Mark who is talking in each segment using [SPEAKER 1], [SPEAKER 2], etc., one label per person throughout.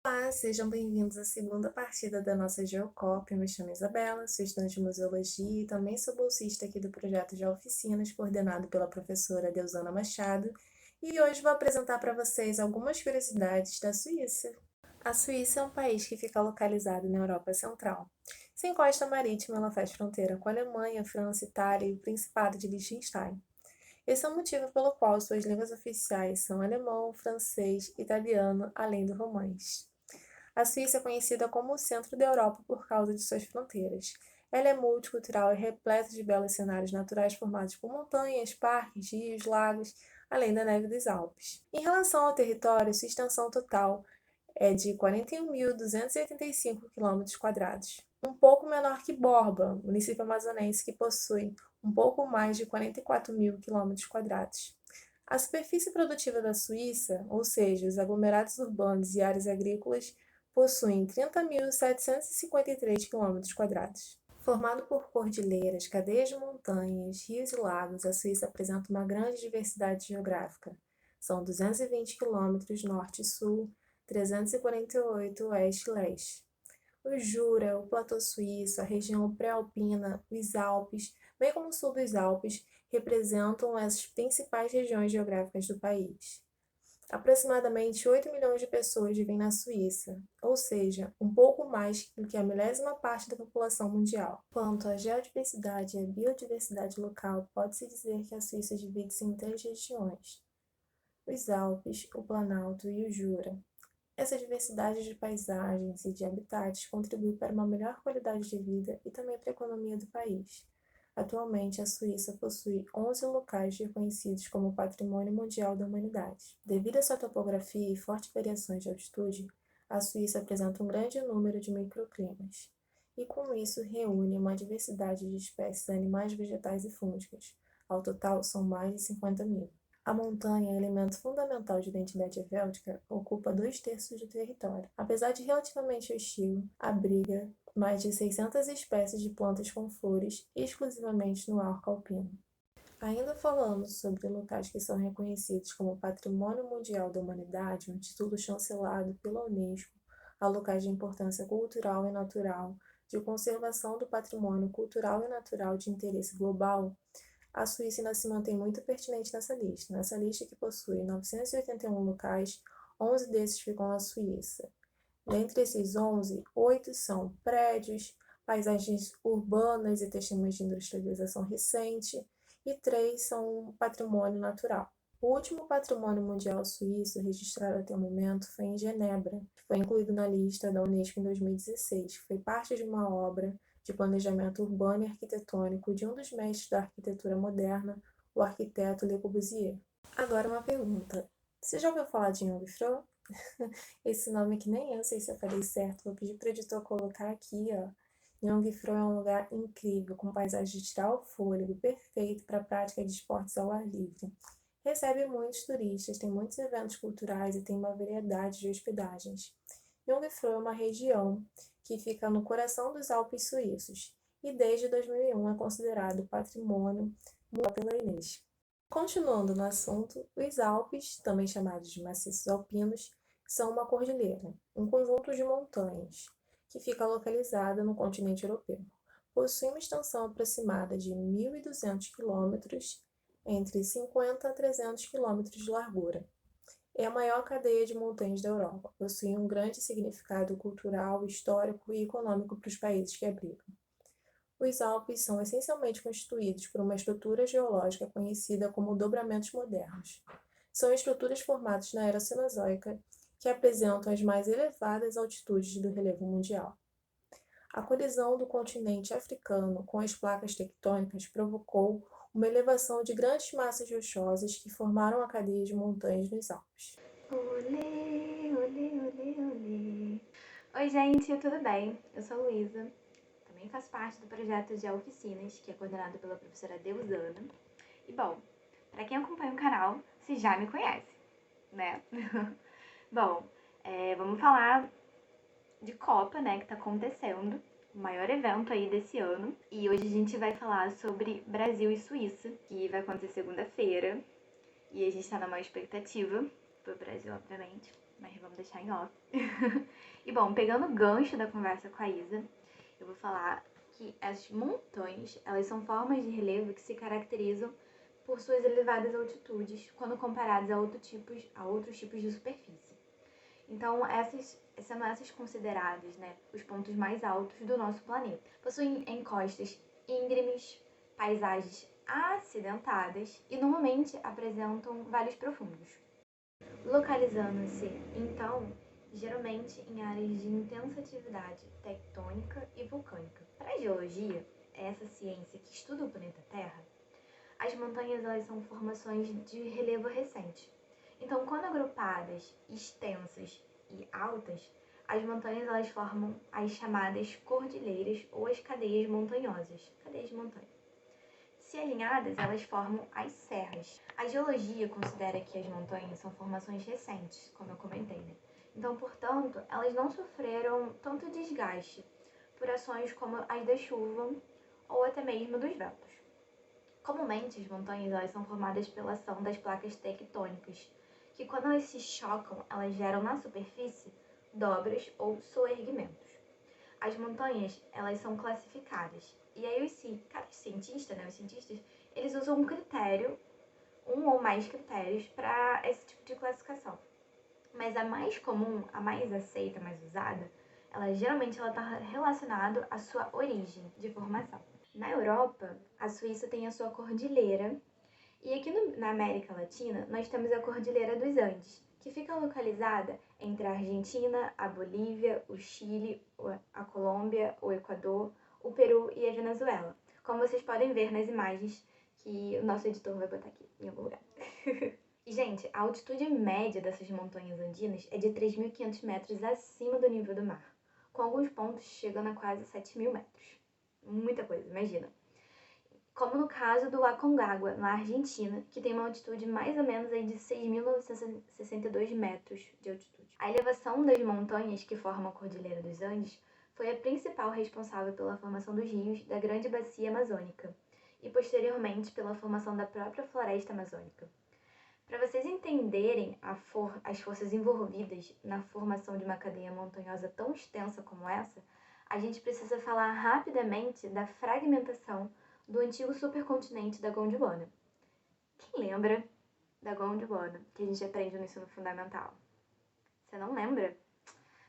[SPEAKER 1] Olá, sejam bem-vindos à segunda partida da nossa Geocop. Eu me chamo Isabela, sou estudante de museologia e também sou bolsista aqui do projeto de oficinas, coordenado pela professora Deusana Machado, e hoje vou apresentar para vocês algumas curiosidades da Suíça. A Suíça é um país que fica localizado na Europa Central. Sem costa marítima, ela faz fronteira com a Alemanha, França, Itália e o Principado de Liechtenstein. Esse é o motivo pelo qual suas línguas oficiais são alemão, francês, italiano, além do romanês. A Suíça é conhecida como o centro da Europa por causa de suas fronteiras. Ela é multicultural e repleta de belos cenários naturais formados por montanhas, parques, rios, lagos, além da neve dos Alpes. Em relação ao território, sua extensão total é de 41.285 km², um pouco menor que Borba, município amazonense que possui um pouco mais de 44.000 km². A superfície produtiva da Suíça, ou seja, os aglomerados urbanos e áreas agrícolas, possuem 30.753 km². Formado por cordilheiras, cadeias de montanhas, rios e lagos, a Suíça apresenta uma grande diversidade geográfica. São 220 quilômetros norte e sul, 348 oeste e leste. O Jura, o Platô Suíço, a região pré-alpina, os Alpes, bem como o sul dos Alpes, representam as principais regiões geográficas do país. Aproximadamente 8 milhões de pessoas vivem na Suíça, ou seja, um pouco mais do que a milésima parte da população mundial. Quanto à geodiversidade e à biodiversidade local, pode-se dizer que a Suíça divide-se em três regiões: os Alpes, o Planalto e o Jura. Essa diversidade de paisagens e de habitats contribui para uma melhor qualidade de vida e também para a economia do país. Atualmente, a Suíça possui 11 locais reconhecidos como Patrimônio Mundial da Humanidade. Devido a sua topografia e fortes variações de altitude, a Suíça apresenta um grande número de microclimas, e com isso reúne uma diversidade de espécies animais, vegetais e fúngicas. Ao total, são mais de 50.000. A montanha, elemento fundamental de identidade helvética, ocupa 2/3 do território. Apesar de relativamente hostil, abriga mais de 600 espécies de plantas com flores exclusivamente no arco alpino. Ainda falando sobre locais que são reconhecidos como Patrimônio Mundial da Humanidade, um título chancelado pela Unesco a locais de importância cultural e natural, de conservação do patrimônio cultural e natural de interesse global, a Suíça ainda se mantém muito pertinente nessa lista. Nessa lista, que possui 981 locais, 11 desses ficam na Suíça. Dentre esses 11, 8 são prédios, paisagens urbanas e testemunhas de industrialização recente, e 3 são patrimônio natural. O último patrimônio mundial suíço registrado até o momento foi em Genebra, que foi incluído na lista da Unesco em 2016, que foi parte de uma obra de planejamento urbano e arquitetônico de um dos mestres da arquitetura moderna, o arquiteto Le Corbusier. Agora uma pergunta. Você já ouviu falar de Jungfrau? Esse nome que nem eu sei se eu falei certo, vou pedir para o editor colocar aqui, ó. Jungfrau é um lugar incrível, com paisagem de tirar o fôlego, perfeito para a prática de esportes ao ar livre. Recebe muitos turistas, tem muitos eventos culturais e tem uma variedade de hospedagens. Jungfrau é uma região que fica no coração dos Alpes suíços e desde 2001 é considerado patrimônio mundial pela Unesco. Continuando no assunto, os Alpes, também chamados de maciços alpinos, são uma cordilheira, um conjunto de montanhas, que fica localizada no continente europeu. Possui uma extensão aproximada de 1.200 quilômetros, entre 50 a 300 quilômetros de largura. É a maior cadeia de montanhas da Europa, possui um grande significado cultural, histórico e econômico para os países que abrigam. Os Alpes são essencialmente constituídos por uma estrutura geológica conhecida como dobramentos modernos. São estruturas formadas na era Cenozoica que apresentam as mais elevadas altitudes do relevo mundial. A colisão do continente africano com as placas tectônicas provocou uma elevação de grandes massas rochosas que formaram a cadeia de montanhas nos Alpes.
[SPEAKER 2] Olê, olê, olê, olê. Oi, gente, tudo bem? Eu sou a Luísa, também faço parte do projeto de oficinas, que é coordenado pela professora Deusana. E, bom, para quem acompanha o canal, você já me conhece, né? Bom, vamos falar de Copa, né, que tá acontecendo, o maior evento aí desse ano. E hoje a gente vai falar sobre Brasil e Suíça, que vai acontecer segunda-feira. E a gente tá na maior expectativa pro Brasil, obviamente. mas vamos deixar em off. E bom, pegando o gancho da conversa com a Isa, eu vou falar que as montanhas, elas são formas de relevo que se caracterizam por suas elevadas altitudes quando comparadas a outros tipos de superfície. Então, são essas consideradas, né, os pontos mais altos do nosso planeta. Possuem encostas íngremes, paisagens acidentadas e normalmente apresentam vales profundos, localizando-se, então, geralmente em áreas de intensa atividade tectônica e vulcânica. Para a geologia, essa ciência que estuda o planeta Terra, as montanhas elas são formações de relevo recente. Então, quando agrupadas, extensas e altas, as montanhas elas formam as chamadas cordilheiras ou as cadeias montanhosas, cadeias de montanha. Se alinhadas, elas formam as serras. A geologia considera que as montanhas são formações recentes, como eu comentei, né? Então, portanto, elas não sofreram tanto desgaste por ações como as da chuva ou até mesmo dos ventos. Comumente, as montanhas elas são formadas pela ação das placas tectônicas, que quando elas se chocam, elas geram na superfície dobras ou soerguimentos. As montanhas, elas são classificadas. E aí cada cientista, né, os cientistas, eles usam um ou mais critérios para esse tipo de classificação. Mas a mais comum, a mais aceita, a mais usada, geralmente ela está relacionada à sua origem de formação. Na Europa, a Suíça tem a sua cordilheira, e aqui na América Latina, nós temos a Cordilheira dos Andes, que fica localizada entre a Argentina, a Bolívia, o Chile, a Colômbia, o Equador, o Peru e a Venezuela. Como vocês podem ver nas imagens que o nosso editor vai botar aqui em algum lugar. E, gente, a altitude média dessas montanhas andinas é de 3.500 metros acima do nível do mar, com alguns pontos chegando a quase 7.000 metros. Muita coisa, imagina. Como no caso do Aconcagua, na Argentina, que tem uma altitude mais ou menos aí de 6.962 metros de altitude. A elevação das montanhas que formam a Cordilheira dos Andes foi a principal responsável pela formação dos rios da Grande Bacia Amazônica e, posteriormente, pela formação da própria floresta amazônica. Para vocês entenderem as forças envolvidas na formação de uma cadeia montanhosa tão extensa como essa, a gente precisa falar rapidamente da fragmentação do antigo supercontinente da Gondwana. Quem lembra da Gondwana, que a gente aprende no ensino fundamental? Você não lembra?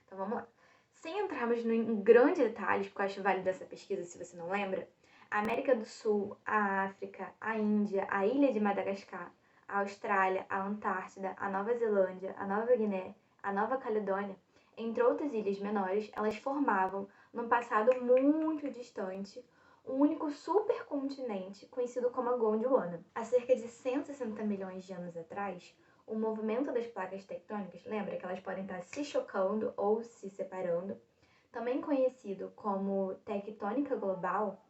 [SPEAKER 2] Então vamos lá. Sem entrarmos em grandes detalhes, porque eu acho válido essa pesquisa se você não lembra, a América do Sul, a África, a Índia, a ilha de Madagascar, a Austrália, a Antártida, a Nova Zelândia, a Nova Guiné, a Nova Caledônia, entre outras ilhas menores, elas formavam, num passado muito distante, um único supercontinente conhecido como a Gondwana. Há cerca de 160 milhões de anos atrás, o movimento das placas tectônicas, lembra que elas podem estar se chocando ou se separando, também conhecido como tectônica global,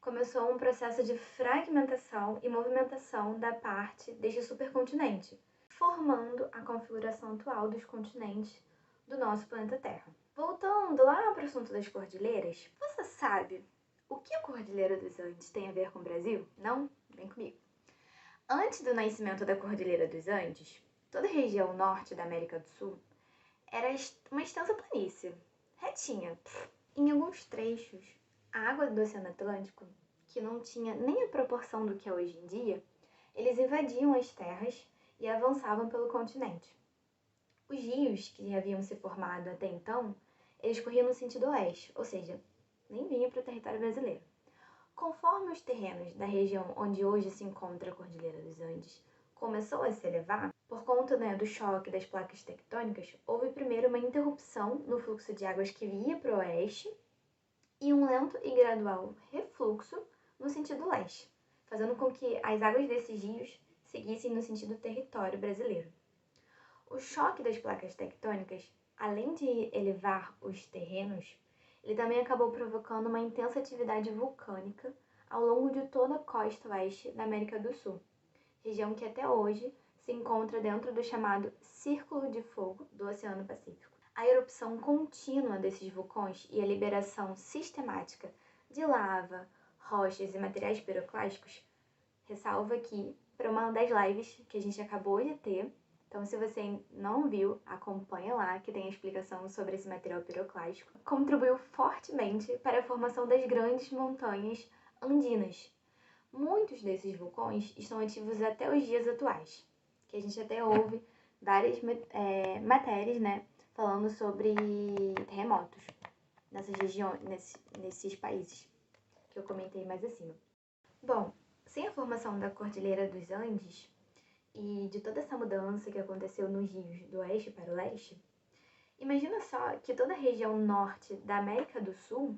[SPEAKER 2] começou um processo de fragmentação e movimentação da parte deste supercontinente, formando a configuração atual dos continentes do nosso planeta Terra. Voltando lá para o assunto das cordilheiras, você sabe o que a Cordilheira dos Andes tem a ver com o Brasil? Não? Vem comigo. Antes do nascimento da Cordilheira dos Andes, toda a região norte da América do Sul era uma extensa planície, retinha. Em alguns trechos, a água do Oceano Atlântico, que não tinha nem a proporção do que é hoje em dia, eles invadiam as terras e avançavam pelo continente. Os rios que haviam se formado até então, eles corriam no sentido oeste, ou seja, nem vinha para o território brasileiro. Conforme os terrenos da região onde hoje se encontra a Cordilheira dos Andes começou a se elevar, por conta do choque das placas tectônicas, houve primeiro uma interrupção no fluxo de águas que via para o oeste e um lento e gradual refluxo no sentido leste, fazendo com que as águas desses rios seguissem no sentido território brasileiro. O choque das placas tectônicas, além de elevar os terrenos, ele também acabou provocando uma intensa atividade vulcânica ao longo de toda a costa oeste da América do Sul, região que até hoje se encontra dentro do chamado Círculo de Fogo do Oceano Pacífico. A erupção contínua desses vulcões e a liberação sistemática de lava, rochas e materiais piroclásticos ressalva aqui para uma das lives que a gente acabou de ter, Então, se você não viu, acompanha lá, que tem a explicação sobre esse material piroclástico. Contribuiu fortemente para a formação das grandes montanhas andinas. Muitos desses vulcões estão ativos até os dias atuais, que a gente até ouve várias matérias, né, falando sobre terremotos nessas regiões, nesses países que eu comentei mais acima. Bom, sem a formação da Cordilheira dos Andes e de toda essa mudança que aconteceu nos rios do oeste para o leste, imagina só que toda a região norte da América do Sul,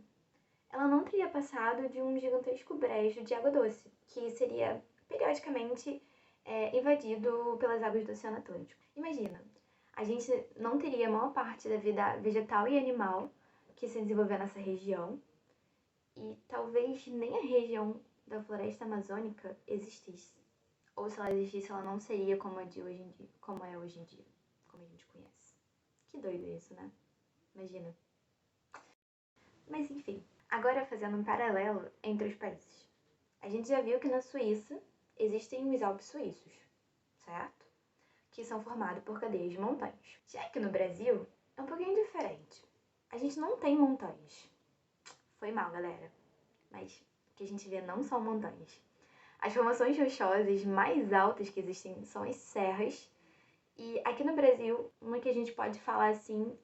[SPEAKER 2] ela não teria passado de um gigantesco brejo de água doce, que seria periodicamente invadido pelas águas do Oceano Atlântico. Imagina, a gente não teria a maior parte da vida vegetal e animal que se desenvolveu nessa região, e talvez nem a região da floresta amazônica existisse. Ou se ela existisse, ela não seria como é hoje em dia, como a gente conhece. Que doido isso, né? Imagina. Mas enfim, agora fazendo um paralelo entre os países. A gente já viu que na Suíça existem os Alpes suíços, certo? Que são formados por cadeias de montanhas. Já que no Brasil é um pouquinho diferente. A gente não tem montanhas. Foi mal, galera. Mas o que a gente vê não são montanhas. As formações rochosas mais altas que existem são as serras. E aqui no Brasil, uma que a gente pode falar assim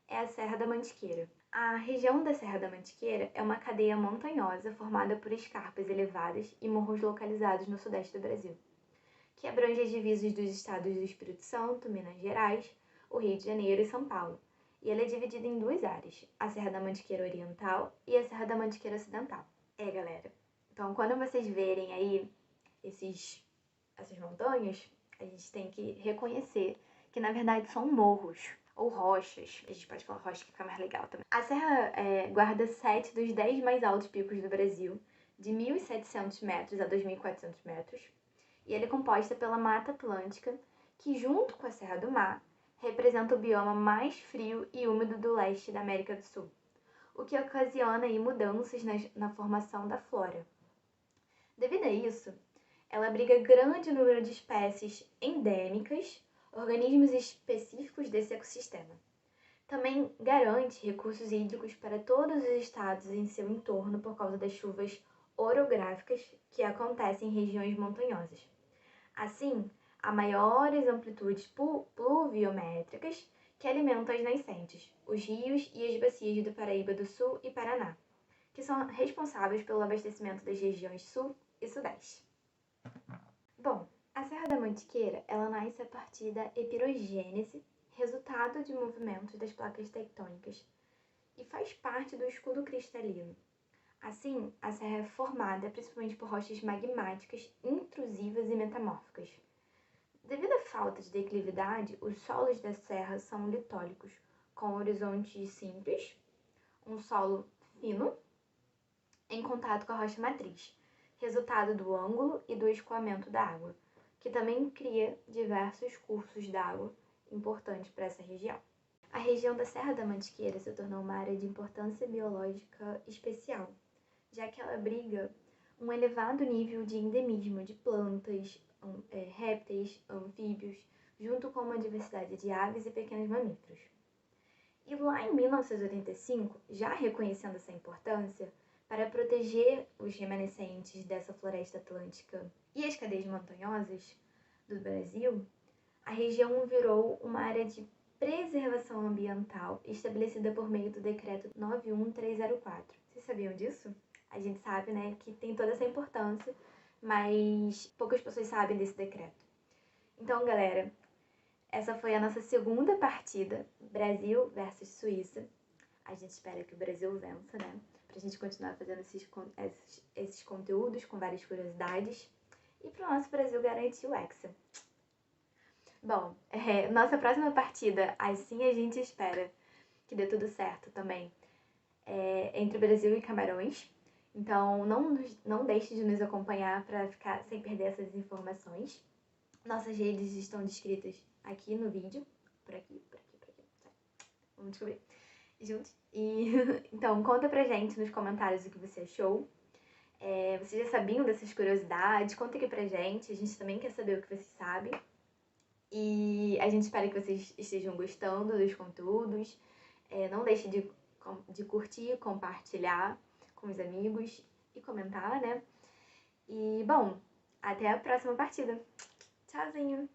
[SPEAKER 2] é a Serra da Mantiqueira. A região da Serra da Mantiqueira é uma cadeia montanhosa formada por escarpas elevadas e morros localizados no sudeste do Brasil, que abrange as divisas dos estados do Espírito Santo, Minas Gerais, o Rio de Janeiro e São Paulo. E ela é dividida em duas áreas, a Serra da Mantiqueira Oriental e a Serra da Mantiqueira Ocidental. Galera, então quando vocês verem aí essas montanhas, a gente tem que reconhecer que na verdade são morros ou rochas. A gente pode falar rocha que fica mais legal também. A serra guarda 7 dos 10 mais altos picos do Brasil, de 1.700 metros a 2.400 metros, e ela é composta pela Mata Atlântica, que junto com a Serra do Mar, representa o bioma mais frio e úmido do leste da América do Sul, o que ocasiona aí mudanças na formação da flora. Devido a isso, ela abriga grande número de espécies endêmicas, organismos específicos desse ecossistema. Também garante recursos hídricos para todos os estados em seu entorno por causa das chuvas orográficas que acontecem em regiões montanhosas. Assim, há maiores amplitudes pluviométricas que alimentam as nascentes, os rios e as bacias do Paraíba do Sul e Paraná, que são responsáveis pelo abastecimento das regiões Sul e Sudeste. Bom, a Serra da Mantiqueira, ela nasce a partir da epirogênese, resultado de movimentos das placas tectônicas, e faz parte do escudo cristalino. Assim, a serra é formada principalmente por rochas magmáticas intrusivas e metamórficas. Devido à falta de declividade, os solos da serra são litólicos, com horizontes simples, um solo fino, em contato com a rocha matriz, resultado do ângulo e do escoamento da água, que também cria diversos cursos d'água importantes para essa região. A região da Serra da Mantiqueira se tornou uma área de importância biológica especial, já que ela abriga um elevado nível de endemismo de plantas, répteis, anfíbios, junto com uma diversidade de aves e pequenos mamíferos. E lá em 1985, já reconhecendo essa importância, para proteger os remanescentes dessa floresta atlântica e as cadeias montanhosas do Brasil, a região virou uma área de preservação ambiental estabelecida por meio do Decreto 91304. Vocês sabiam disso? A gente sabe, né, que tem toda essa importância, mas poucas pessoas sabem desse decreto. Então, galera, essa foi a nossa segunda partida, Brasil versus Suíça. A gente espera que o Brasil vença, né? Pra gente continuar fazendo esses conteúdos com várias curiosidades e pro nosso Brasil garantir o Hexa. Bom, nossa próxima partida, assim a gente espera que dê tudo certo também, entre Brasil e Camarões. Então, não deixe de nos acompanhar para ficar sem perder essas informações. Nossas redes estão descritas aqui no vídeo. Por aqui. Vamos descobrir juntos. Então, conta pra gente nos comentários o que você achou. Vocês já sabiam dessas curiosidades? Conta aqui pra gente. A gente também quer saber o que vocês sabem. E a gente espera que vocês estejam gostando dos conteúdos. Não deixe de curtir, compartilhar com os amigos e comentar, né? E, bom, até a próxima partida. Tchauzinho!